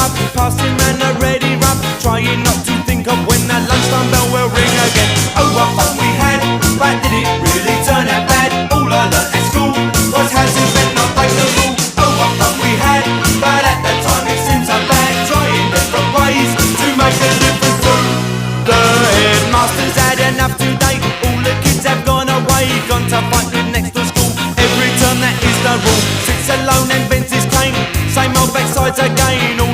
up, passing round a ready rub, trying not to think of when that lunchtime bell will ring again. Oh, what fun we had, but did it really turn out bad? All I learnt at school was how to bend, not break the rule. Oh, what fun we had, but at that time it seemed so bad, trying different ways to make a difference too. The headmaster's had enough today, all the kids have gone away, gone to fight with next to school. Every term that is the rule, sits alone and bends his cane, same old backsides again.